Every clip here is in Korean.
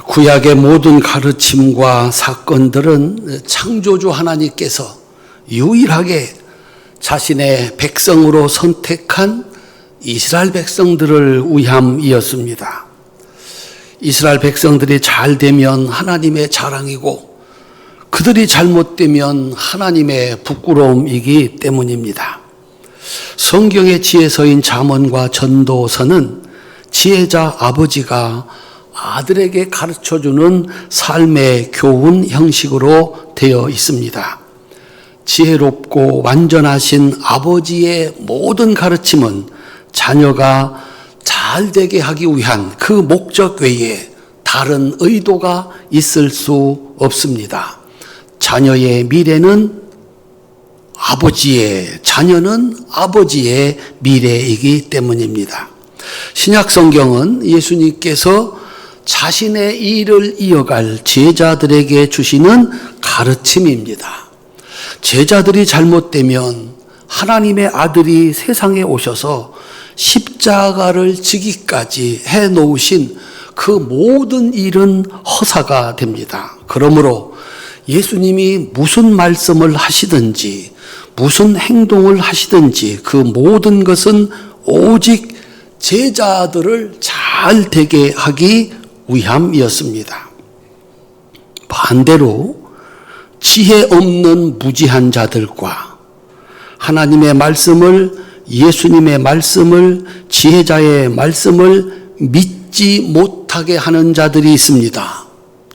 구약의 모든 가르침과 사건들은 창조주 하나님께서 유일하게 자신의 백성으로 선택한 이스라엘 백성들을 위함이었습니다. 이스라엘 백성들이 잘 되면 하나님의 자랑이고 그들이 잘못되면 하나님의 부끄러움이기 때문입니다. 성경의 지혜서인 잠언과 전도서는 지혜자 아버지가 아들에게 가르쳐주는 삶의 교훈 형식으로 되어 있습니다. 지혜롭고 완전하신 아버지의 모든 가르침은 자녀가 잘 되게 하기 위한 그 목적 외에 다른 의도가 있을 수 없습니다. 자녀의 미래는 자녀는 아버지의 미래이기 때문입니다. 신약 성경은 예수님께서 자신의 일을 이어갈 제자들에게 주시는 가르침입니다. 제자들이 잘못되면 하나님의 아들이 세상에 오셔서 십자가를 지기까지 해놓으신 그 모든 일은 허사가 됩니다. 그러므로 예수님이 무슨 말씀을 하시든지 무슨 행동을 하시든지 그 모든 것은 오직 제자들을 잘 되게 하기 위함이었습니다. 반대로 지혜 없는 무지한 자들과 하나님의 말씀을, 예수님의 말씀을, 지혜자의 말씀을 믿지 못하게 하는 자들이 있습니다.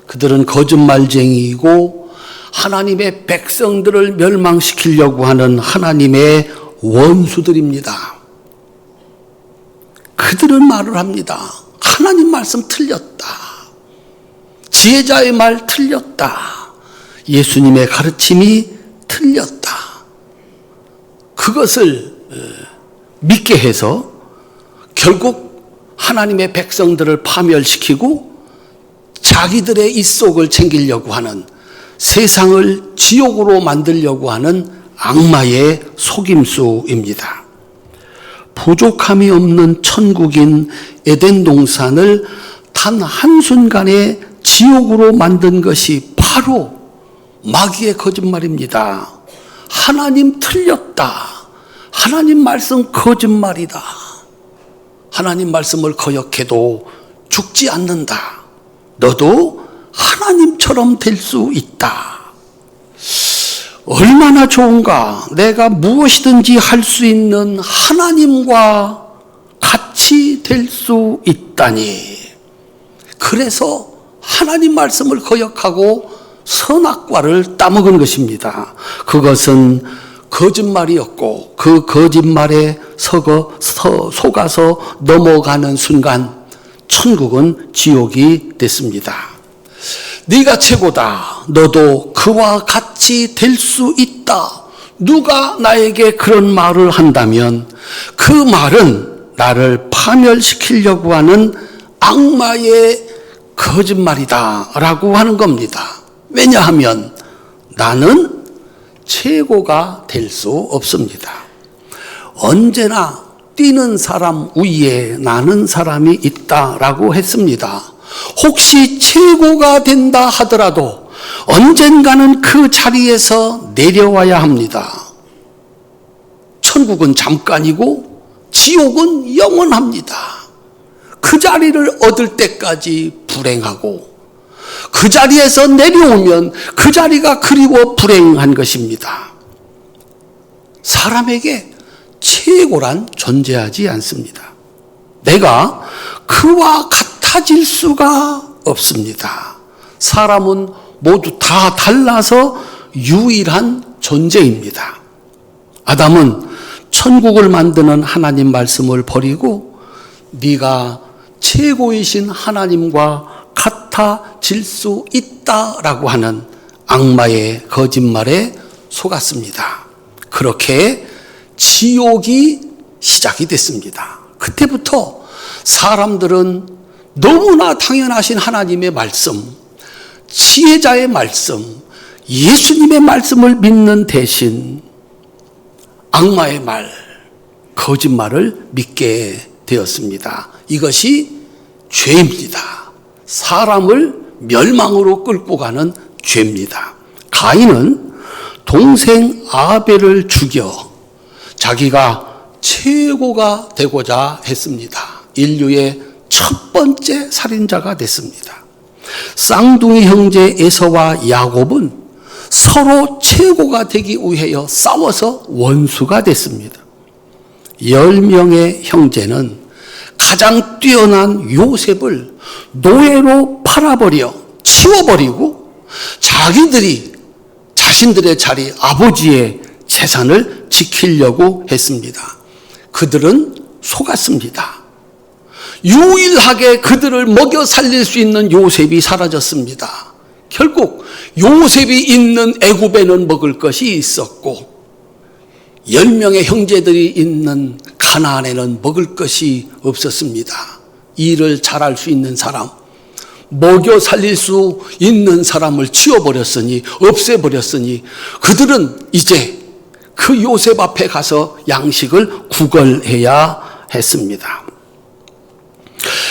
그들은 거짓말쟁이이고 하나님의 백성들을 멸망시키려고 하는 하나님의 원수들입니다. 그들은 말을 합니다. 하나님 말씀 틀렸다. 지혜자의 말 틀렸다. 예수님의 가르침이 틀렸다. 그것을 믿게 해서 결국 하나님의 백성들을 파멸시키고 자기들의 입속을 챙기려고 하는, 세상을 지옥으로 만들려고 하는 악마의 속임수입니다. 부족함이 없는 천국인 에덴 동산을 단 한순간에 지옥으로 만든 것이 바로 마귀의 거짓말입니다. 하나님 틀렸다. 하나님 말씀 거짓말이다. 하나님 말씀을 거역해도 죽지 않는다. 너도 하나님처럼 될 수 있다. 얼마나 좋은가. 내가 무엇이든지 할 수 있는 하나님과 같이 될 수 있다니. 그래서 하나님 말씀을 거역하고 선악과를 따먹은 것입니다. 그것은 거짓말이었고 그 거짓말에 속아서 넘어가는 순간 천국은 지옥이 됐습니다. 네가 최고다. 너도 그와 같이 될 수 있다. 누가 나에게 그런 말을 한다면 그 말은 나를 파멸시키려고 하는 악마의 거짓말이다 라고 하는 겁니다. 왜냐하면 나는 최고가 될 수 없습니다. 언제나 뛰는 사람 위에 나는 사람이 있다라고 했습니다. 혹시 최고가 된다 하더라도 언젠가는 그 자리에서 내려와야 합니다. 천국은 잠깐이고 지옥은 영원합니다. 그 자리를 얻을 때까지 불행하고 그 자리에서 내려오면 그 자리가 그리워 불행한 것입니다. 사람에게 최고란 존재하지 않습니다. 내가 그와 같아질 수가 없습니다. 사람은 모두 다 달라서 유일한 존재입니다. 아담은 천국을 만드는 하나님 말씀을 버리고 네가 최고이신 하나님과 같아질 수 있다라고 하는 악마의 거짓말에 속았습니다. 그렇게 지옥이 시작이 됐습니다. 그때부터 사람들은 너무나 당연하신 하나님의 말씀, 지혜자의 말씀, 예수님의 말씀을 믿는 대신 악마의 말, 거짓말을 믿게 되었습니다. 이것이 죄입니다. 사람을 멸망으로 끌고 가는 죄입니다. 가인은 동생 아벨을 죽여 자기가 최고가 되고자 했습니다. 인류의 첫 번째 살인자가 됐습니다. 쌍둥이 형제 에서와 야곱은 서로 최고가 되기 위하여 싸워서 원수가 됐습니다. 10명의 형제는 가장 뛰어난 요셉을 노예로 팔아버려 치워버리고 자신들의 자리 아버지의 재산을 지키려고 했습니다. 그들은 속았습니다. 유일하게 그들을 먹여 살릴 수 있는 요셉이 사라졌습니다. 결국 요셉이 있는 애굽에는 먹을 것이 있었고 10명의 형제들이 있는 가나안에는 먹을 것이 없었습니다. 일을 잘할 수 있는 사람, 먹여 살릴 수 있는 사람을 치워버렸으니, 없애버렸으니 그들은 이제 그 요셉 앞에 가서 양식을 구걸해야 했습니다.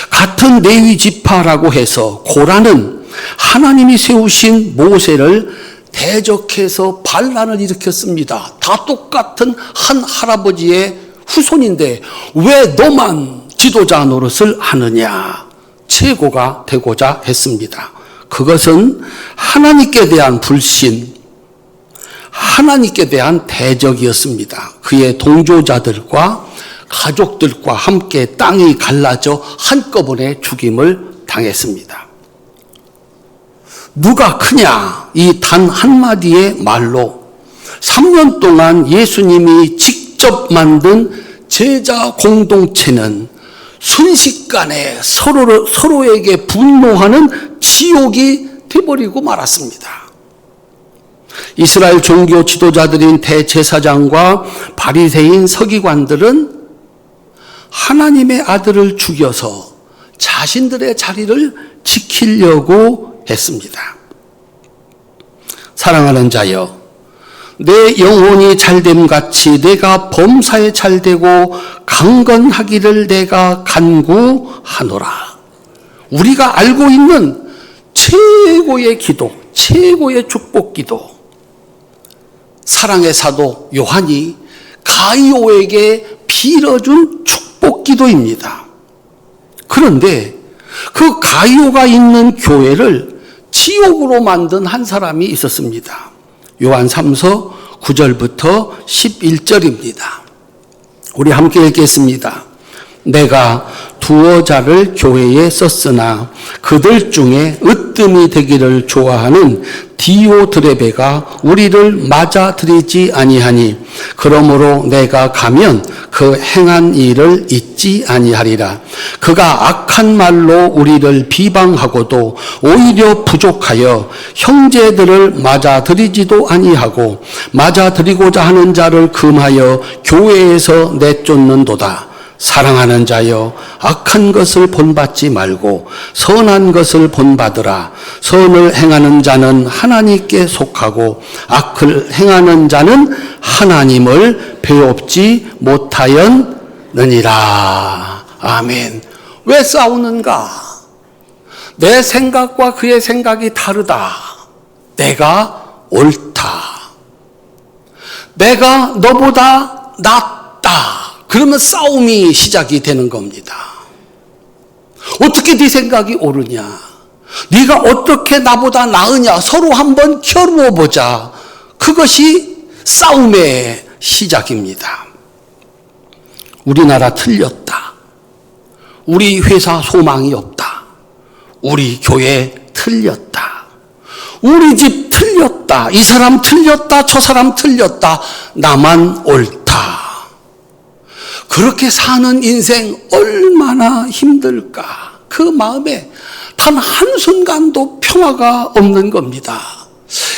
같은 레위 지파라고 해서 고라는 하나님이 세우신 모세를 대적해서 반란을 일으켰습니다. 다 똑같은 한 할아버지의 후손인데 왜 너만 지도자 노릇을 하느냐? 최고가 되고자 했습니다. 그것은 하나님께 대한 불신, 하나님께 대한 대적이었습니다. 그의 동조자들과 가족들과 함께 땅이 갈라져 한꺼번에 죽임을 당했습니다. 누가 크냐? 이 단 한마디의 말로 3년 동안 예수님이 직접 만든 제자 공동체는 순식간에 서로에게 분노하는 지옥이 되어버리고 말았습니다. 이스라엘 종교 지도자들인 대제사장과 바리새인 서기관들은 하나님의 아들을 죽여서 자신들의 자리를 지키려고 했습니다. 사랑하는 자여, 내 영혼이 잘됨같이 내가 범사에 잘되고 강건하기를 내가 간구하노라. 우리가 알고 있는 최고의 기도, 최고의 축복 기도, 사랑의 사도 요한이 가이오에게 빌어준 축복 기도입니다. 그런데 그 가이오가 있는 교회를 지옥으로 만든 한 사람이 있었습니다. 요한 3서 9절부터 11절입니다. 우리 함께 읽겠습니다. 내가 두어 자를 교회에 썼으나 그들 중에 으뜸이 되기를 좋아하는 디오드레베가 우리를 맞아들이지 아니하니 그러므로 내가 가면 그 행한 일을 잊지 아니하리라. 그가 악한 말로 우리를 비방하고도 오히려 부족하여 형제들을 맞아들이지도 아니하고 맞아들이고자 하는 자를 금하여 교회에서 내쫓는도다. 사랑하는 자여, 악한 것을 본받지 말고 선한 것을 본받으라. 선을 행하는 자는 하나님께 속하고 악을 행하는 자는 하나님을 배웁지 못하였느니라. 아멘. 왜 싸우는가? 내 생각과 그의 생각이 다르다. 내가 옳다. 내가 너보다 낫다. 그러면 싸움이 시작이 되는 겁니다. 어떻게 네 생각이 옳으냐? 네가 어떻게 나보다 나으냐? 서로 한번 겨루어 보자. 그것이 싸움의 시작입니다. 우리나라 틀렸다. 우리 회사 소망이 없다. 우리 교회 틀렸다. 우리 집 틀렸다. 이 사람 틀렸다. 저 사람 틀렸다. 나만 옳다. 그렇게 사는 인생 얼마나 힘들까? 그 마음에 단 한순간도 평화가 없는 겁니다.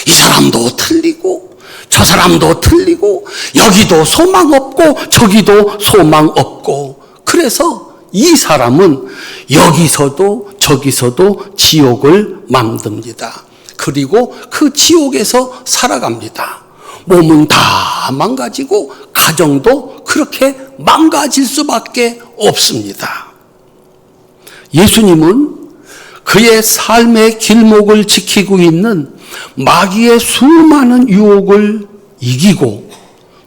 이 사람도 틀리고 저 사람도 틀리고 여기도 소망 없고 저기도 소망 없고 그래서 이 사람은 여기서도 저기서도 지옥을 만듭니다. 그리고 그 지옥에서 살아갑니다. 몸은 다 망가지고 가정도 그렇게 망가질 수밖에 없습니다. 예수님은 그의 삶의 길목을 지키고 있는 마귀의 수많은 유혹을 이기고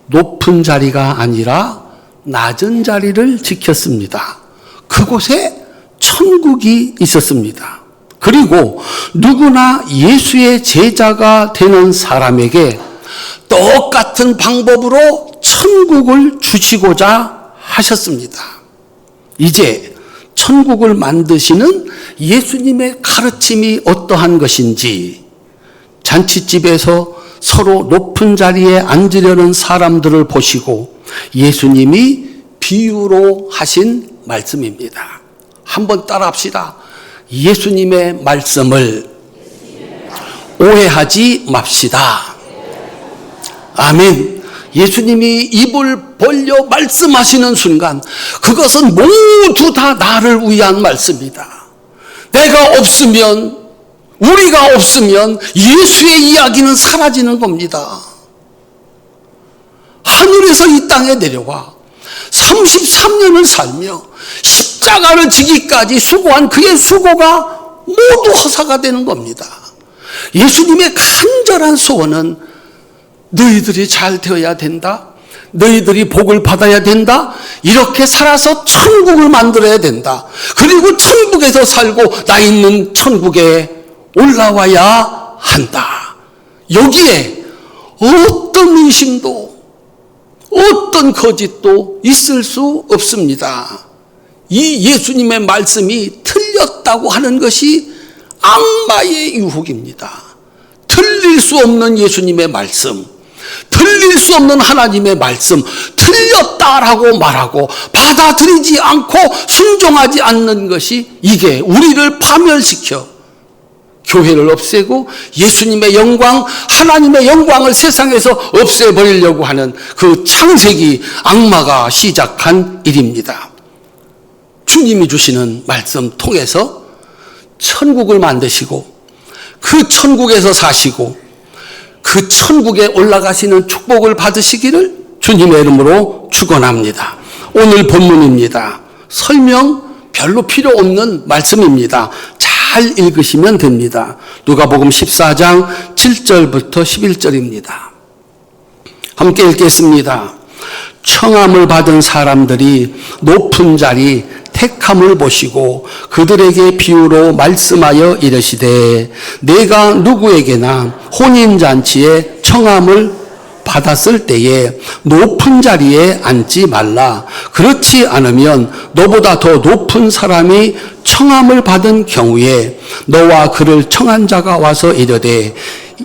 높은 자리가 아니라 낮은 자리를 지켰습니다. 그곳에 천국이 있었습니다. 그리고 누구나 예수의 제자가 되는 사람에게 똑같은 방법으로 천국을 주시고자 하셨습니다. 이제 천국을 만드시는 예수님의 가르침이 어떠한 것인지, 잔치집에서 서로 높은 자리에 앉으려는 사람들을 보시고 예수님이 비유로 하신 말씀입니다. 한번 따라합시다. 예수님의 말씀을 오해하지 맙시다. 아멘. 예수님이 입을 벌려 말씀하시는 순간 그것은 모두 다 나를 위한 말씀이다. 내가 없으면, 우리가 없으면 예수의 이야기는 사라지는 겁니다. 하늘에서 이 땅에 내려와 33년을 살며 십자가를 지기까지 수고한 그의 수고가 모두 허사가 되는 겁니다. 예수님의 간절한 소원은 너희들이 잘 되어야 된다. 너희들이 복을 받아야 된다. 이렇게 살아서 천국을 만들어야 된다. 그리고 천국에서 살고 나 있는 천국에 올라와야 한다. 여기에 어떤 의심도 어떤 거짓도 있을 수 없습니다. 이 예수님의 말씀이 틀렸다고 하는 것이 악마의 유혹입니다. 틀릴 수 없는 예수님의 말씀, 틀릴 수 없는 하나님의 말씀, 틀렸다라고 말하고 받아들이지 않고 순종하지 않는 것이, 이게 우리를 파멸시켜 교회를 없애고 예수님의 영광, 하나님의 영광을 세상에서 없애버리려고 하는 그 창세기 악마가 시작한 일입니다. 주님이 주시는 말씀 통해서 천국을 만드시고 그 천국에서 사시고 그 천국에 올라가시는 축복을 받으시기를 주님의 이름으로 축원합니다. 오늘 본문입니다. 설명 별로 필요 없는 말씀입니다. 잘 읽으시면 됩니다. 누가복음 14장 7절부터 11절입니다. 함께 읽겠습니다. 청함을 받은 사람들이 높은 자리 택함을 보시고 그들에게 비유로 말씀하여 이르시되, 내가 누구에게나 혼인잔치에 청함을 받았을 때에 높은 자리에 앉지 말라. 그렇지 않으면 너보다 더 높은 사람이 청함을 받은 경우에 너와 그를 청한 자가 와서 이르되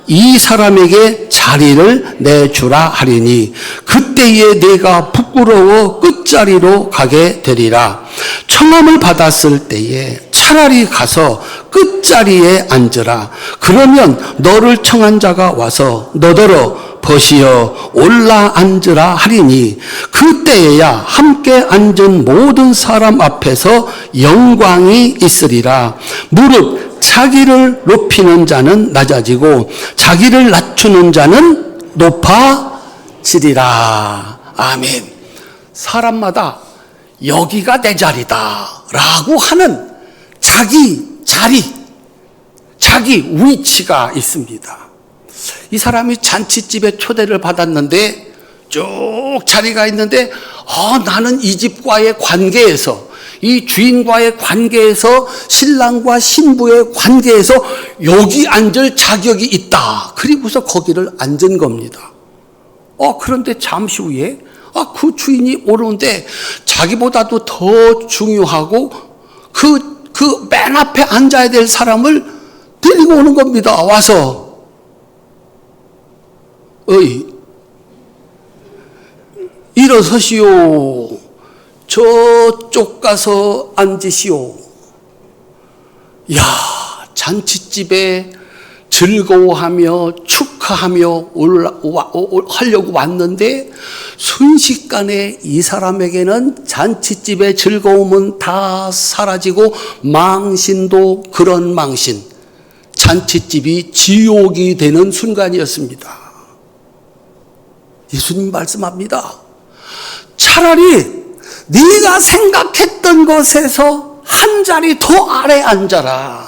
이 사람에게 자리를 내주라 하리니 그때에 내가 부끄러워 끝자리로 가게 되리라. 청함을 받았을 때에 차라리 가서 끝자리에 앉으라. 그러면 너를 청한 자가 와서 너더러 벗이어 올라 앉으라 하리니 그때에야 함께 앉은 모든 사람 앞에서 영광이 있으리라. 무릇 자기를 높이는 자는 낮아지고 자기를 낮추는 자는 높아지리라. 아멘. 사람마다 여기가 내 자리다 라고 하는 자기 자리, 자기 위치가 있습니다. 이 사람이 잔치집에 초대를 받았는데 쭉 자리가 있는데 나는 이 집과의 관계에서, 이 주인과의 관계에서, 신랑과 신부의 관계에서 여기 앉을 자격이 있다. 그리고서 거기를 앉은 겁니다. 그런데 잠시 후에 그 주인이 오는데 자기보다도 더 중요하고 그 맨 앞에 앉아야 될 사람을 데리고 오는 겁니다. 와서 일어서시오. 저쪽 가서 앉으시오. 야, 잔치집에 즐거워하며 축하하며 하려고 왔는데 순식간에 이 사람에게는 잔치집의 즐거움은 다 사라지고 망신도 그런 망신, 잔치집이 지옥이 되는 순간이었습니다. 예수님 말씀합니다. 차라리 네가 생각했던 것에서 한 자리 더 아래 앉아라.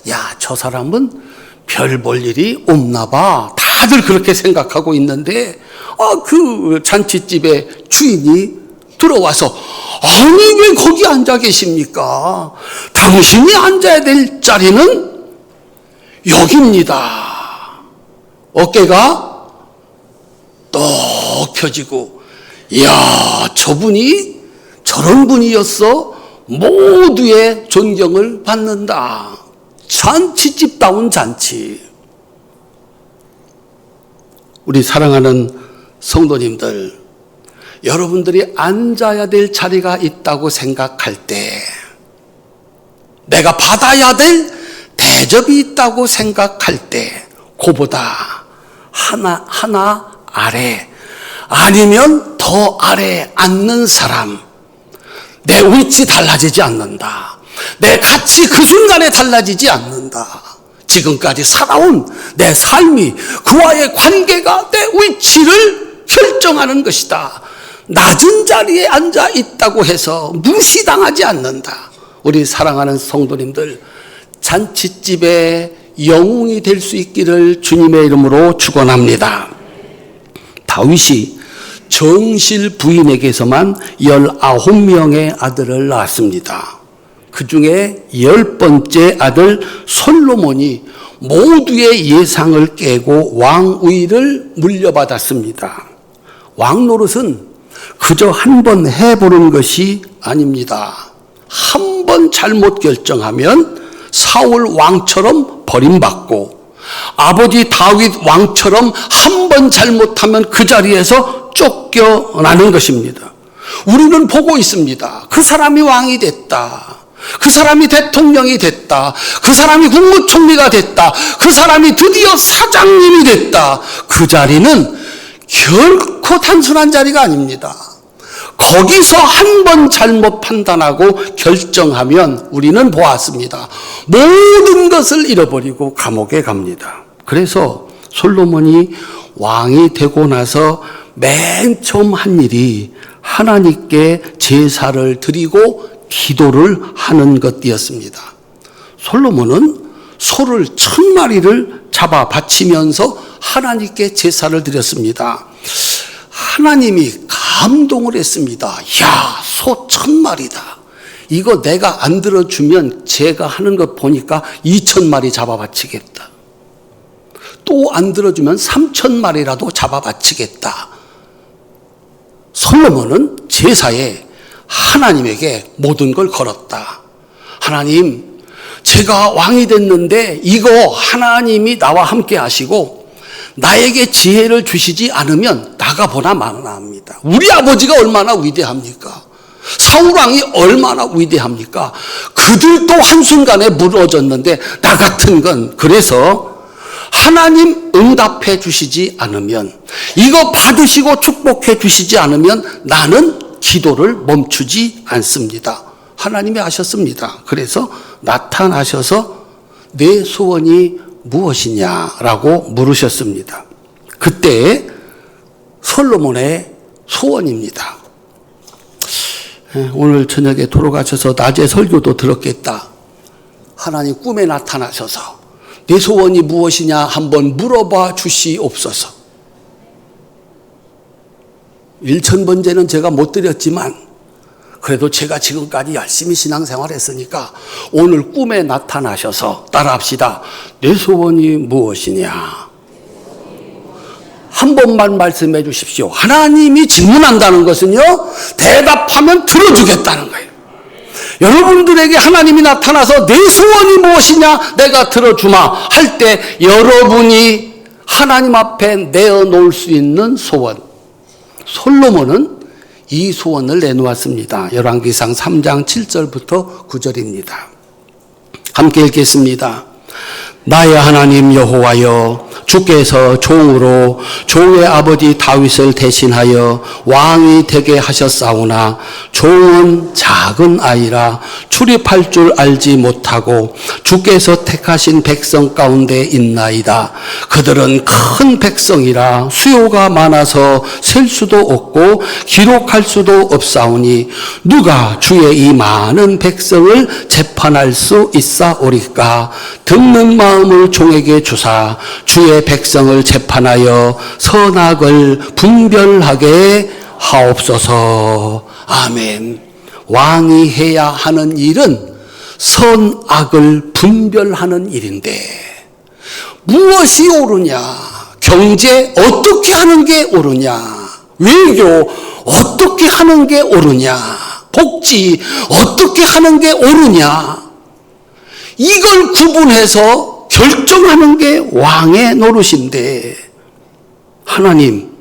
야, 저 사람은 별 볼 일이 없나 봐. 다들 그렇게 생각하고 있는데, 그 잔치집의 주인이 들어와서, 아니, 왜 거기 앉아 계십니까? 당신이 앉아야 될 자리는 여기입니다. 어깨가 떡 펴지고, 이야, 저분이 저런 분이었어? 모두의 존경을 받는다. 잔치집다운 잔치. 우리 사랑하는 성도님들, 여러분들이 앉아야 될 자리가 있다고 생각할 때, 내가 받아야 될 대접이 있다고 생각할 때, 그보다 하나 아래, 아니면 더 아래 앉는 사람, 내 위치 달라지지 않는다. 내 가치 그 순간에 달라지지 않는다. 지금까지 살아온 내 삶이, 그와의 관계가 내 위치를 결정하는 것이다. 낮은 자리에 앉아 있다고 해서 무시당하지 않는다. 우리 사랑하는 성도님들, 잔치집의 영웅이 될 수 있기를 주님의 이름으로 축원합니다. 다윗이 정실 부인에게서만 19명의 아들을 낳았습니다. 그 중에 10번째 아들 솔로몬이 모두의 예상을 깨고 왕위를 물려받았습니다. 왕 노릇은 그저 한 번 해보는 것이 아닙니다. 한 번 잘못 결정하면 사울 왕처럼 버림받고, 아버지 다윗 왕처럼 한 번 잘못하면 그 자리에서 쫓겨나는 것입니다. 우리는 보고 있습니다. 그 사람이 왕이 됐다. 그 사람이 대통령이 됐다. 그 사람이 국무총리가 됐다. 그 사람이 드디어 사장님이 됐다. 그 자리는 결코 단순한 자리가 아닙니다. 거기서 한 번 잘못 판단하고 결정하면 우리는 보았습니다. 모든 것을 잃어버리고 감옥에 갑니다. 그래서 솔로몬이 왕이 되고 나서 맨 처음 한 일이 하나님께 제사를 드리고 기도를 하는 것이었습니다. 솔로몬은 소를 1000마리를 잡아 바치면서 하나님께 제사를 드렸습니다. 하나님이 감동을 했습니다. 야, 소 1000마리다. 이거 내가 안 들어주면 제가 하는 것 보니까 2000마리 잡아 바치겠다. 또 안 들어주면 3000마리라도 잡아 바치겠다. 솔로몬은 제사에 하나님에게 모든 걸 걸었다. 하나님, 제가 왕이 됐는데 이거 하나님이 나와 함께 하시고 나에게 지혜를 주시지 않으면 나가보나 마나합니다. 우리 아버지가 얼마나 위대합니까? 사울왕이 얼마나 위대합니까? 그들도 한순간에 무너졌는데 나 같은 건, 그래서 하나님 응답해 주시지 않으면, 이거 받으시고 축복해 주시지 않으면 나는 기도를 멈추지 않습니다. 하나님이 아셨습니다. 그래서 나타나셔서 내 소원이 무엇이냐라고 물으셨습니다. 그때 솔로몬의 소원입니다. 오늘 저녁에 돌아가셔서 낮에 설교도 들었겠다. 하나님 꿈에 나타나셔서 내 소원이 무엇이냐 한번 물어봐 주시옵소서. 1000번째는 제가 못 드렸지만 그래도 제가 지금까지 열심히 신앙생활 했으니까 오늘 꿈에 나타나셔서 따라합시다. 내 소원이 무엇이냐? 한 번만 말씀해 주십시오. 하나님이 질문한다는 것은요, 대답하면 들어주겠다는 거예요. 여러분들에게 하나님이 나타나서 내 소원이 무엇이냐 내가 들어주마 할 때 여러분이 하나님 앞에 내어놓을 수 있는 소원, 솔로몬은 이 소원을 내놓았습니다. 열왕기상 3장 7절부터 9절입니다. 함께 읽겠습니다. 나의 하나님 여호와여, 주께서 종으로 종의 아버지 다윗을 대신하여 왕이 되게 하셨사오나 종은 작은 아이라 출입할 줄 알지 못하고 주께서 택하신 백성 가운데 있나이다. 그들은 큰 백성이라 수요가 많아서 셀 수도 없고 기록할 수도 없사오니 누가 주의 이 많은 백성을 재판할 수 있사오리까. 듣는 마음을 종에게 주사 주의 백성을 재판하여 선악을 분별하게 하옵소서. 아멘. 왕이 해야 하는 일은 선악을 분별하는 일인데 무엇이 옳으냐, 경제 어떻게 하는 게 옳으냐, 외교 어떻게 하는 게 옳으냐, 복지 어떻게 하는 게 옳으냐, 이걸 구분해서 결정하는 게 왕의 노릇인데, 하나님,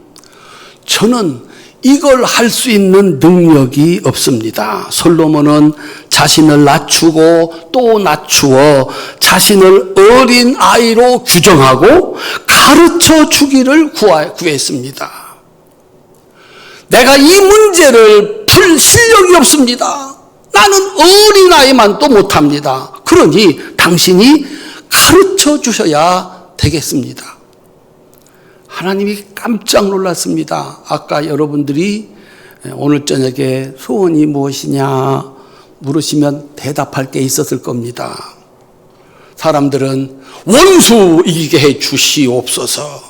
저는 이걸 할 수 있는 능력이 없습니다. 솔로몬은 자신을 낮추고 또 낮추어 자신을 어린 아이로 규정하고 가르쳐 주기를 구했습니다. 내가 이 문제를 풀 실력이 없습니다. 나는 어린아이만도 못합니다. 그러니 당신이 가르쳐 주셔야 되겠습니다. 하나님이 깜짝 놀랐습니다. 아까 여러분들이 오늘 저녁에 소원이 무엇이냐 물으시면 대답할 게 있었을 겁니다. 사람들은 원수 이기게 해 주시옵소서,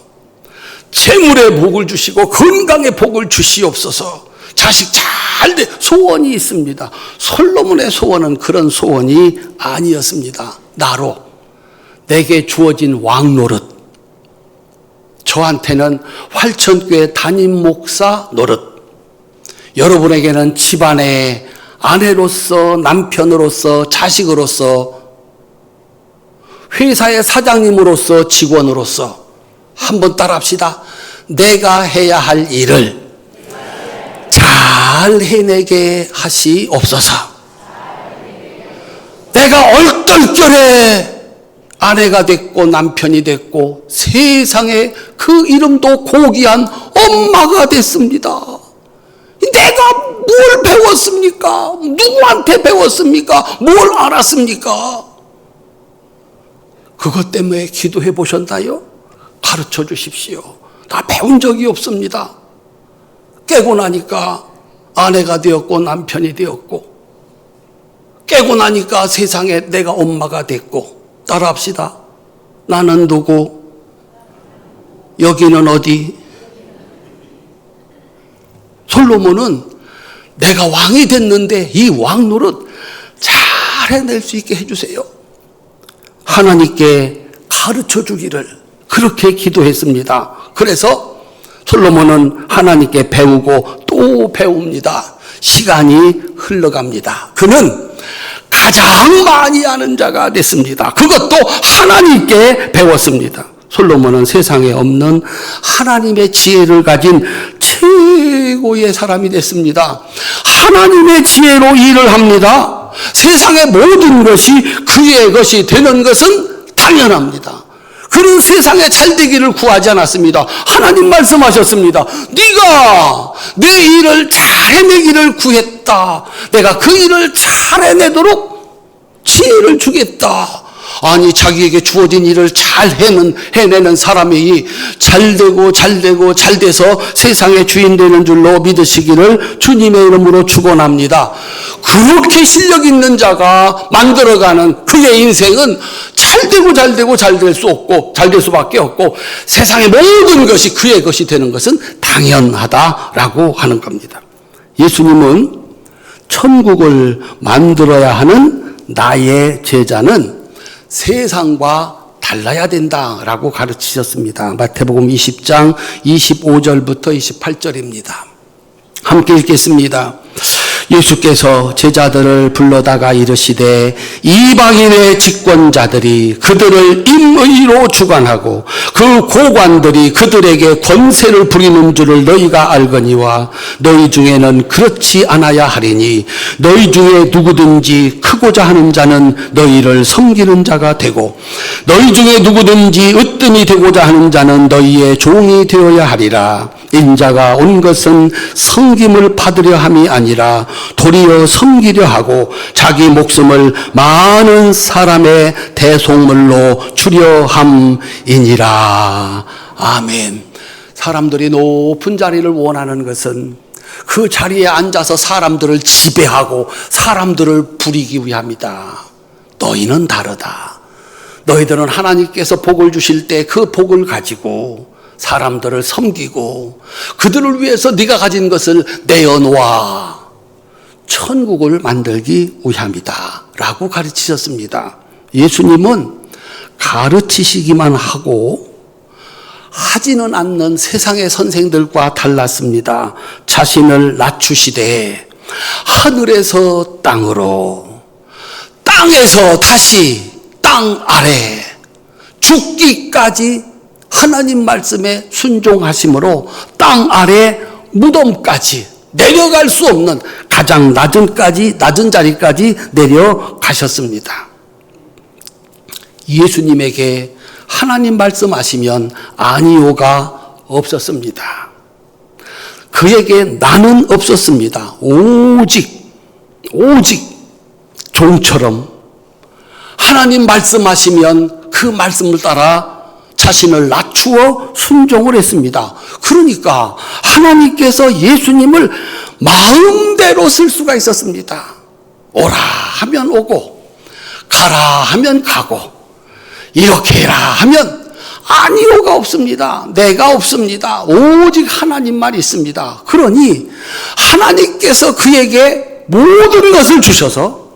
재물의 복을 주시고 건강의 복을 주시옵소서, 자식 잘 돼, 소원이 있습니다. 솔로몬의 소원은 그런 소원이 아니었습니다. 나로 내게 주어진 왕노릇, 저한테는 활천교회 담임 목사 노릇, 여러분에게는 집안의 아내로서, 남편으로서, 자식으로서, 회사의 사장님으로서, 직원으로서 한번 따라합시다. 내가 해야 할 일을 잘 해내게 하시옵소서. 내가 얼떨결에 아내가 됐고 남편이 됐고 세상에 그 이름도 고귀한 엄마가 됐습니다. 내가 뭘 배웠습니까? 누구한테 배웠습니까? 뭘 알았습니까? 그것 때문에 기도해 보셨나요? 가르쳐 주십시오. 나 배운 적이 없습니다. 깨고 나니까 아내가 되었고 남편이 되었고, 깨고 나니까 세상에 내가 엄마가 됐고. 따라합시다. 나는 누구? 여기는 어디? 솔로몬은 내가 왕이 됐는데 이 왕노릇 잘 해낼 수 있게 해주세요. 하나님께 가르쳐 주기를 그렇게 기도했습니다. 그래서 솔로몬은 하나님께 배우고 또 배웁니다. 시간이 흘러갑니다. 그는 가장 많이 아는 자가 됐습니다. 그것도 하나님께 배웠습니다. 솔로몬은 세상에 없는 하나님의 지혜를 가진 최고의 사람이 됐습니다. 하나님의 지혜로 일을 합니다. 세상의 모든 것이 그의 것이 되는 것은 당연합니다. 그는 세상에 잘되기를 구하지 않았습니다. 하나님 말씀하셨습니다. 네가 내 일을 잘 해내기를 구했다. 내가 그 일을 잘 해내도록 지혜를 주겠다. 아니, 자기에게 주어진 일을 잘 해내는 사람이 잘 돼서 세상의 주인 되는 줄로 믿으시기를 주님의 이름으로 축원합니다. 그렇게 실력 있는 자가 만들어가는 그의 인생은 잘 될 수 없고, 잘 될 수밖에 없고, 세상의 모든 것이 그의 것이 되는 것은 당연하다라고 하는 겁니다. 예수님은 천국을 만들어야 하는 나의 제자는 세상과 달라야 된다라고 가르치셨습니다. 마태복음 20장 25절부터 28절입니다. 함께 읽겠습니다. 예수께서 제자들을 불러다가 이르시되 이방인의 집권자들이 그들을 임의로 주관하고 그 고관들이 그들에게 권세를 부리는 줄을 너희가 알거니와 너희 중에는 그렇지 않아야 하리니 너희 중에 누구든지 크고자 하는 자는 너희를 섬기는 자가 되고 너희 중에 누구든지 으뜸이 되고자 하는 자는 너희의 종이 되어야 하리라. 인자가 온 것은 섬김을 받으려 함이 아니라 도리어 섬기려 하고 자기 목숨을 많은 사람의 대속물로 주려 함이니라. 아멘. 사람들이 높은 자리를 원하는 것은 그 자리에 앉아서 사람들을 지배하고 사람들을 부리기 위함이다. 너희는 다르다. 너희들은 하나님께서 복을 주실 때 그 복을 가지고 사람들을 섬기고 그들을 위해서 네가 가진 것을 내어놓아 천국을 만들기 위함이다 라고 가르치셨습니다. 예수님은 가르치시기만 하고 하지는 않는 세상의 선생들과 달랐습니다. 자신을 낮추시되 하늘에서 땅으로, 땅에서 다시 땅 아래, 죽기까지 하나님 말씀에 순종하심으로 땅 아래 무덤까지 내려갈 수 없는 가장 낮은 자리까지 내려가셨습니다. 예수님에게 하나님 말씀하시면 아니오가 없었습니다. 그에게 나는 없었습니다. 오직 종처럼 하나님 말씀하시면 그 말씀을 따라 자신을 낮추어 순종을 했습니다. 그러니까 하나님께서 예수님을 마음대로 쓸 수가 있었습니다. 오라 하면 오고 가라 하면 가고 이렇게 해라 하면 아니오가 없습니다. 내가 없습니다. 오직 하나님만 있습니다. 그러니 하나님께서 그에게 모든 것을 주셔서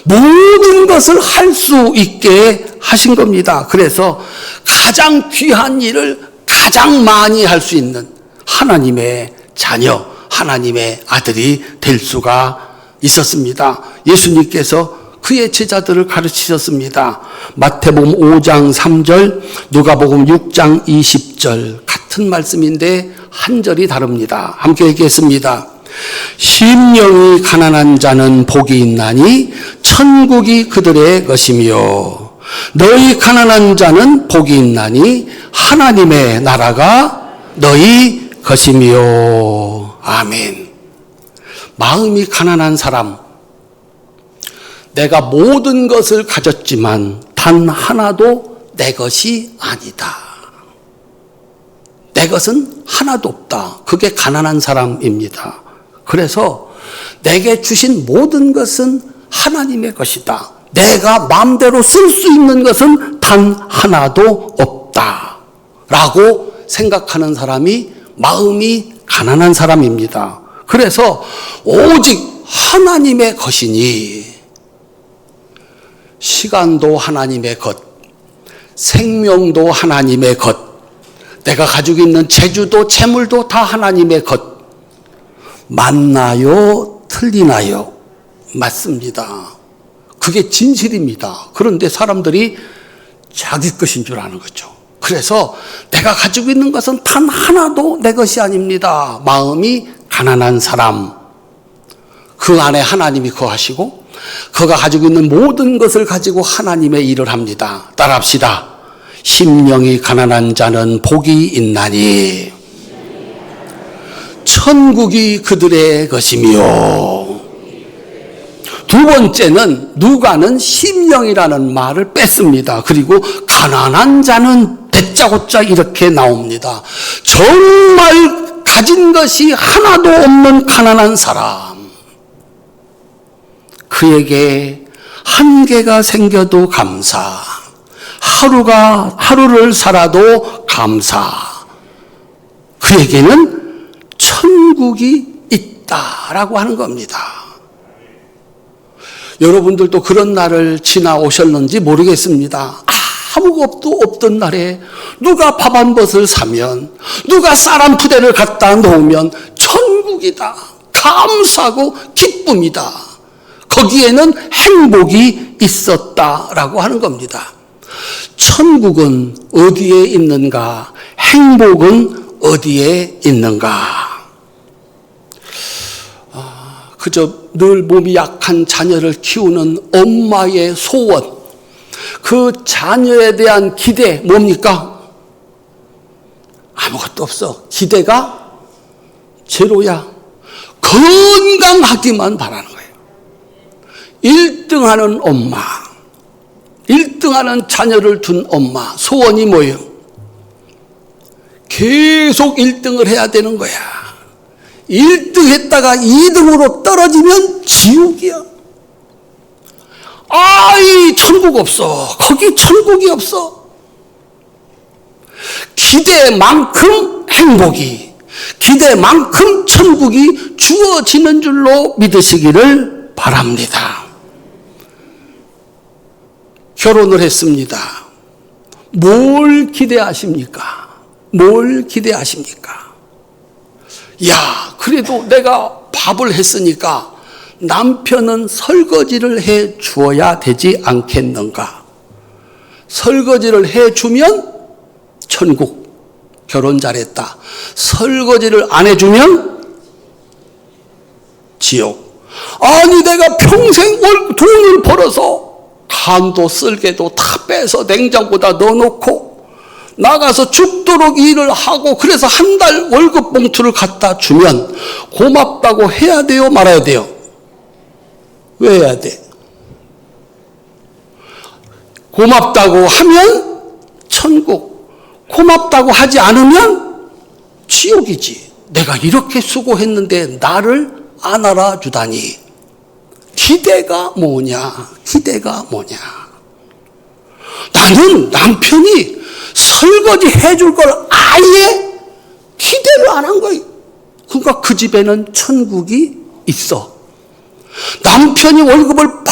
모든 것을 할 수 있게 하신 겁니다. 그래서 가장 귀한 일을 가장 많이 할 수 있는 하나님의 자녀, 하나님의 아들이 될 수가 있었습니다. 예수님께서 그의 제자들을 가르치셨습니다. 마태복음 5장 3절, 누가복음 6장 20절 같은 말씀인데 한 절이 다릅니다. 함께 읽겠습니다. 심령이 가난한 자는 복이 있나니 천국이 그들의 것이며 너희 가난한 자는 복이 있나니 하나님의 나라가 너희 것이며. 아멘. 마음이 가난한 사람, 내가 모든 것을 가졌지만 단 하나도 내 것이 아니다. 내 것은 하나도 없다. 그게 가난한 사람입니다. 그래서 내게 주신 모든 것은 하나님의 것이다. 내가 마음대로 쓸 수 있는 것은 단 하나도 없다 라고 생각하는 사람이 마음이 가난한 사람입니다. 그래서 오직 하나님의 것이니 시간도 하나님의 것, 생명도 하나님의 것, 내가 가지고 있는 재주도 재물도 다 하나님의 것. 맞나요? 틀리나요? 맞습니다. 그게 진실입니다. 그런데 사람들이 자기 것인 줄 아는 거죠. 그래서 내가 가지고 있는 것은 단 하나도 내 것이 아닙니다. 마음이 가난한 사람, 그 안에 하나님이 거하시고 그가 가지고 있는 모든 것을 가지고 하나님의 일을 합니다. 따라합시다. 심령이 가난한 자는 복이 있나니 천국이 그들의 것이며. 두 번째는 누가는 심령이라는 말을 뺐습니다. 그리고 가난한 자는 대짜고짜 이렇게 나옵니다. 정말 가진 것이 하나도 없는 가난한 사람, 그에게 한계가 생겨도 감사, 하루를 살아도 감사, 그에게는 천국이 있다라고 하는 겁니다. 여러분들도 그런 날을 지나오셨는지 모르겠습니다. 아무것도 없던 날에 누가 밥 한 벗을 사면, 누가 쌀 한 푸대를 갖다 놓으면 천국이다, 감사하고 기쁨이다. 거기에는 행복이 있었다라고 하는 겁니다. 천국은 어디에 있는가? 행복은 어디에 있는가? 그저 늘 몸이 약한 자녀를 키우는 엄마의 소원, 그 자녀에 대한 기대 뭡니까? 아무것도 없어. 기대가 제로야. 건강하기만 바라는 거예요. 1등하는 엄마, 1등하는 자녀를 둔 엄마, 소원이 뭐예요? 계속 1등을 해야 되는 거야. 1등 했다가 2등으로 떨어지면 지옥이야. 아이, 천국 없어. 거기 천국이 없어. 기대만큼 행복이, 기대만큼 천국이 주어지는 줄로 믿으시기를 바랍니다. 결혼을 했습니다. 뭘 기대하십니까? 뭘 기대하십니까? 야, 그래도 내가 밥을 했으니까 남편은 설거지를 해 주어야 되지 않겠는가? 설거지를 해 주면 천국, 결혼 잘했다. 설거지를 안 해주면 지옥. 아니, 내가 평생 돈을 벌어서 간도 쓸개도 다 빼서 냉장고에다 넣어놓고 나가서 죽도록 일을 하고 그래서 한 달 월급 봉투를 갖다 주면 고맙다고 해야 돼요? 말아야 돼요? 왜 해야 돼? 고맙다고 하면 천국, 고맙다고 하지 않으면 지옥이지. 내가 이렇게 수고했는데 나를 안 알아주다니. 기대가 뭐냐? 기대가 뭐냐? 나는 남편이 설거지 해줄 걸 아예 기대를 안 한 거예요. 그러니까 그 집에는 천국이 있어. 남편이 월급을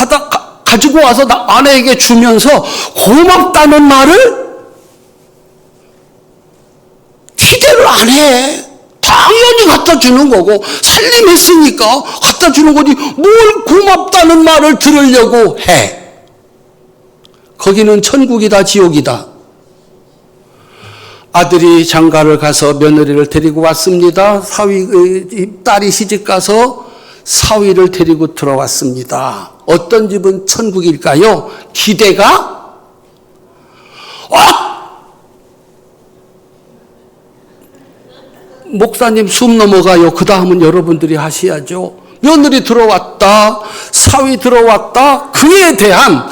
가지고 와서 아내에게 주면서 고맙다는 말을 기대를 안 해. 당연히 갖다 주는 거고, 살림했으니까 갖다 주는 거지, 뭘 고맙다는 말을 들으려고 해. 거기는 천국이다, 지옥이다. 아들이 장가를 가서 며느리를 데리고 왔습니다. 딸이 시집 가서 사위를 데리고 들어왔습니다. 어떤 집은 천국일까요? 기대가 목사님 숨 넘어가요. 그 다음은 여러분들이 하셔야죠. 며느리 들어왔다, 사위 들어왔다, 그에 대한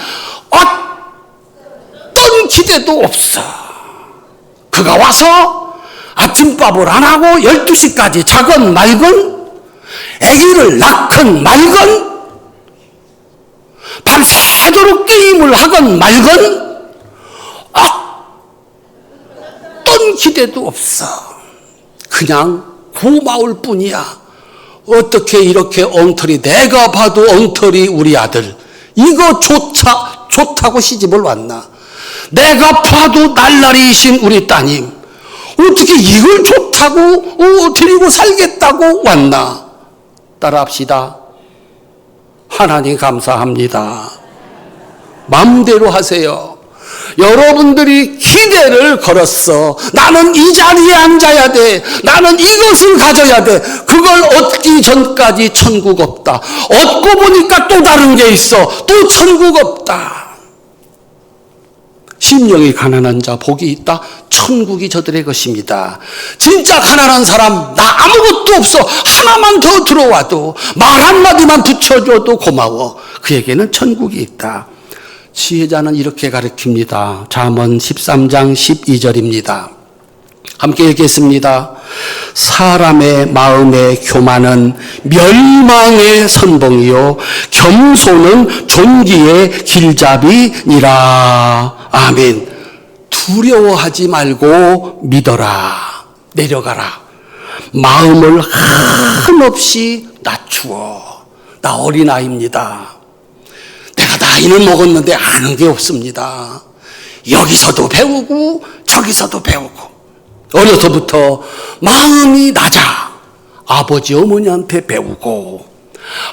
어떤 기대도 없어. 그가 와서 아침밥을 안 하고 12시까지 자건 말건, 아기를 낳건 말건, 밤새도록 게임을 하건 말건, 어떤 기대도 없어. 그냥 고마울 뿐이야. 어떻게 이렇게 엉터리, 내가 봐도 엉터리 우리 아들, 이거조차 좋다고 시집을 왔나? 내가 봐도 날라리이신 우리 따님, 어떻게 이걸 좋다고 데리고 살겠다고 왔나? 따라합시다. 하나님 감사합니다. 마음대로 하세요. 여러분들이 기대를 걸었어. 나는 이 자리에 앉아야 돼. 나는 이것을 가져야 돼. 그걸 얻기 전까지 천국 없다. 얻고 보니까 또 다른 게 있어. 또 천국 없다. 심령이 가난한 자 복이 있다. 천국이 저들의 것입니다. 진짜 가난한 사람, 나 아무것도 없어. 하나만 더 들어와도, 말 한마디만 붙여줘도 고마워. 그에게는 천국이 있다. 지혜자는 이렇게 가르칩니다. 잠언 13장 12절입니다. 함께 읽겠습니다. 사람의 마음의 교만은 멸망의 선봉이요 겸손은 존귀의 길잡이니라. 아멘. 두려워하지 말고 믿어라. 내려가라. 마음을 한없이 낮추어. 나 어린아이입니다. 내가 나이는 먹었는데 아는 게 없습니다. 여기서도 배우고 저기서도 배우고 어려서부터 마음이 낮아. 아버지 어머니한테 배우고,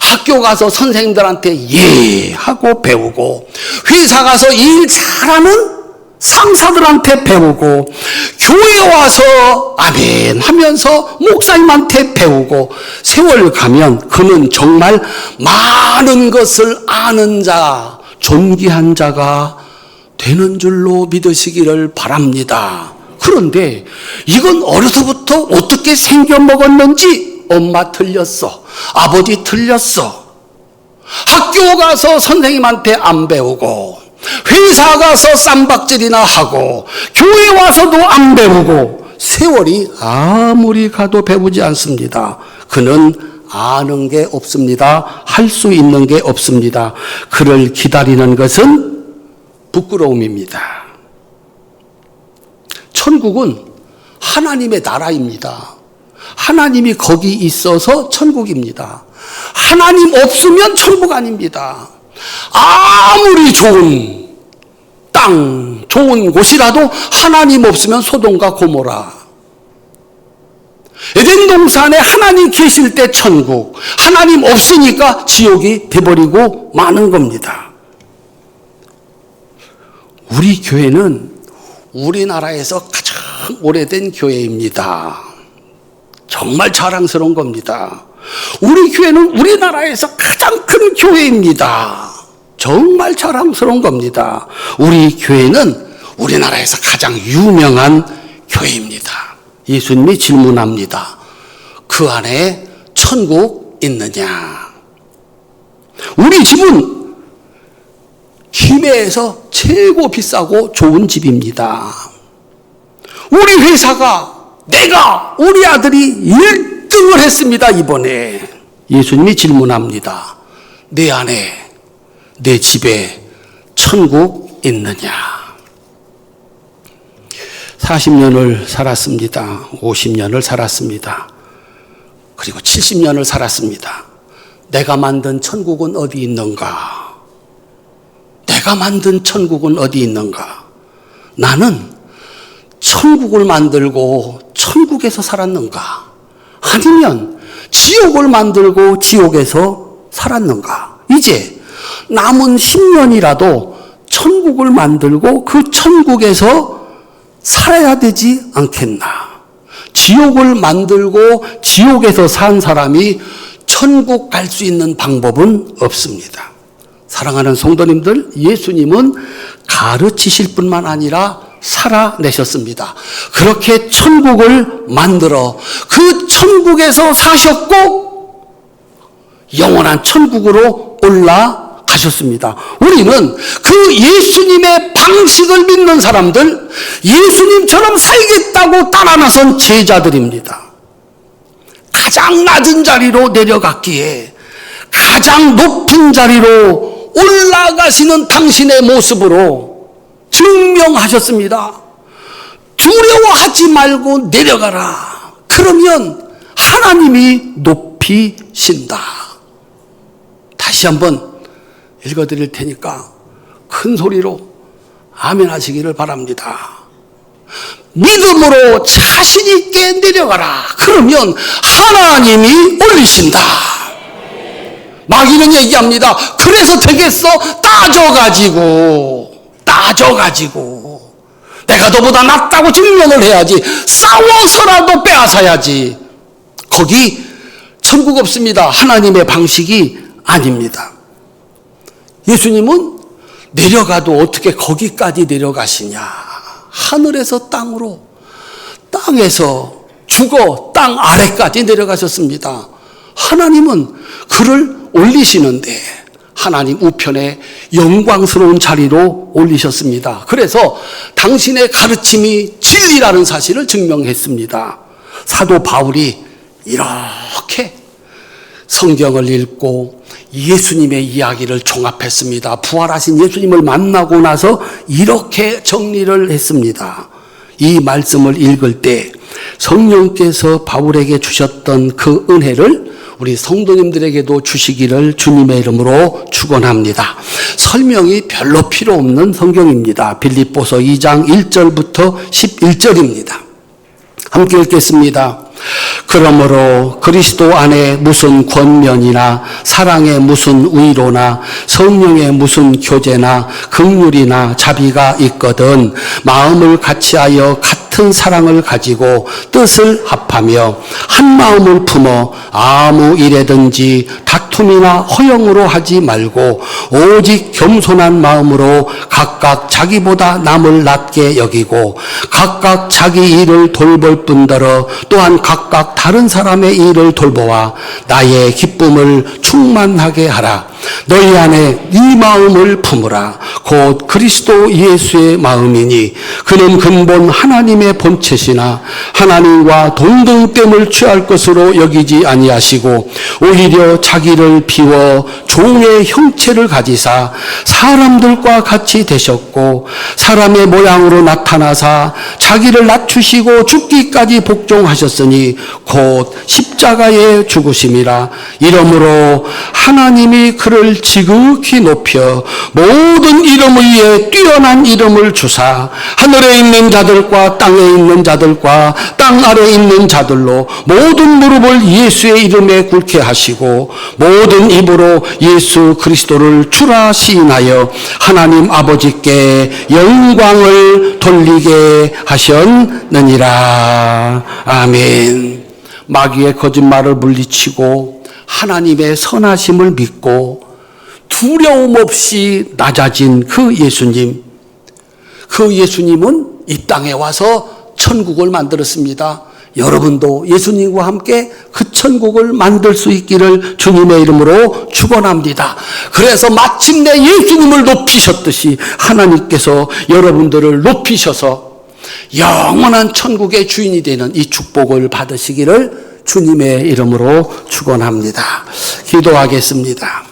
학교 가서 선생님들한테 예 하고 배우고, 회사 가서 일 잘하는 상사들한테 배우고, 교회 와서 아멘 하면서 목사님한테 배우고, 세월 가면 그는 정말 많은 것을 아는 자, 존귀한 자가 되는 줄로 믿으시기를 바랍니다. 그런데 이건 어려서부터 어떻게 생겨 먹었는지, 엄마 틀렸어, 아버지 틀렸어, 학교 가서 선생님한테 안 배우고, 회사 가서 쌈박질이나 하고, 교회 와서도 안 배우고, 세월이 아무리 가도 배우지 않습니다. 그는 아는 게 없습니다. 할 수 있는 게 없습니다. 그를 기다리는 것은 부끄러움입니다. 천국은 하나님의 나라입니다. 하나님이 거기 있어서 천국입니다. 하나님 없으면 천국 아닙니다. 아무리 좋은 땅, 좋은 곳이라도 하나님 없으면 소돔과 고모라. 에덴 동산에 하나님 계실 때 천국, 하나님 없으니까 지옥이 돼버리고 마는 겁니다. 우리 교회는 우리나라에서 가장 오래된 교회입니다. 정말 자랑스러운 겁니다. 우리 교회는 우리나라에서 가장 큰 교회입니다. 정말 자랑스러운 겁니다. 우리 교회는 우리나라에서 가장 유명한 교회입니다. 예수님이 질문합니다. 그 안에 천국 있느냐? 우리 집은 김해에서 최고 비싸고 좋은 집입니다. 우리 회사가, 우리 아들이 1등을 했습니다, 이번에. 예수님이 질문합니다. 내 안에, 내 집에 천국 있느냐? 40년을 살았습니다. 50년을 살았습니다. 그리고 70년을 살았습니다. 내가 만든 천국은 어디 있는가? 내가 만든 천국은 어디 있는가? 나는 천국을 만들고 천국에서 살았는가? 아니면 지옥을 만들고 지옥에서 살았는가? 이제 남은 10년이라도 천국을 만들고 그 천국에서 살아야 되지 않겠나? 지옥을 만들고 지옥에서 산 사람이 천국 갈 수 있는 방법은 없습니다. 사랑하는 성도님들, 예수님은 가르치실 뿐만 아니라 살아내셨습니다. 그렇게 천국을 만들어 그 천국에서 사셨고 영원한 천국으로 올라가셨습니다. 우리는 그 예수님의 방식을 믿는 사람들, 예수님처럼 살겠다고 따라 나선 제자들입니다. 가장 낮은 자리로 내려갔기에 가장 높은 자리로 올라가시는 당신의 모습으로 증명하셨습니다. 두려워하지 말고 내려가라. 그러면 하나님이 높이신다. 다시 한번 읽어드릴 테니까 큰 소리로 아멘 하시기를 바랍니다. 믿음으로 자신 있게 내려가라. 그러면 하나님이 올리신다. 마귀는 얘기합니다. 그래서 되겠어? 따져가지고 내가 너보다 낫다고 증명을 해야지. 싸워서라도 빼앗아야지. 거기 천국 없습니다. 하나님의 방식이 아닙니다. 예수님은 내려가도 어떻게 거기까지 내려가시냐? 하늘에서 땅으로, 땅에서 죽어 땅 아래까지 내려가셨습니다. 하나님은 그를 올리시는데 하나님 우편에 영광스러운 자리로 올리셨습니다. 그래서 당신의 가르침이 진리라는 사실을 증명했습니다. 사도 바울이 이렇게 성경을 읽고 예수님의 이야기를 종합했습니다. 부활하신 예수님을 만나고 나서 이렇게 정리를 했습니다. 이 말씀을 읽을 때 성령께서 바울에게 주셨던 그 은혜를 우리 성도님들에게도 주시기를 주님의 이름으로 축원합니다. 설명이 별로 필요 없는 성경입니다. 빌립보서 2장 1절부터 11절입니다. 함께 읽겠습니다. 그러므로 그리스도 안에 무슨 권면이나 사랑의 무슨 위로나 성령의 무슨 교제나 긍휼이나 자비가 있거든 마음을 같이하여 같은 사랑을 가지고 뜻을 합하며 한 마음을 품어 아무 일에든지 다툼이나 허영으로 하지 말고 오직 겸손한 마음으로 각각 자기보다 남을 낮게 여기고 각각 자기 일을 돌볼 뿐더러 또한 각각 다른 사람의 일을 돌보아 나의 기쁨을 충만하게 하라. 너희 안에 네 마음을 품으라. 곧 그리스도 예수의 마음이니 그는 근본 하나님의 본체시나 하나님과 동등됨을 취할 것으로 여기지 아니하시고 오히려 자기를 비워 종의 형체를 가지사 사람들과 같이 되셨고 사람의 모양으로 나타나사 자기를 낮추시고 죽기까지 복종하셨으니 곧 십자가에 죽으심이라. 이러므로 하나님이 그를 지극히 높여 모든 이름 위에 뛰어난 이름을 주사 하늘에 있는 자들과 땅에 있는 자들과 땅 아래 있는 자들로 모든 무릎을 예수의 이름에 꿇게 하시고 모든 입으로 예수 그리스도를 주라 시인하여 하나님 아버지께 영광을 돌리게 하셨느니라. 아멘. 마귀의 거짓말을 물리치고 하나님의 선하심을 믿고 두려움 없이 낮아진 그 예수님. 그 예수님은 이 땅에 와서 천국을 만들었습니다. 여러분도 예수님과 함께 그 천국을 만들 수 있기를 주님의 이름으로 축원합니다. 그래서 마침내 예수님을 높이셨듯이 하나님께서 여러분들을 높이셔서 영원한 천국의 주인이 되는 이 축복을 받으시기를 주님의 이름으로 축원합니다. 기도하겠습니다.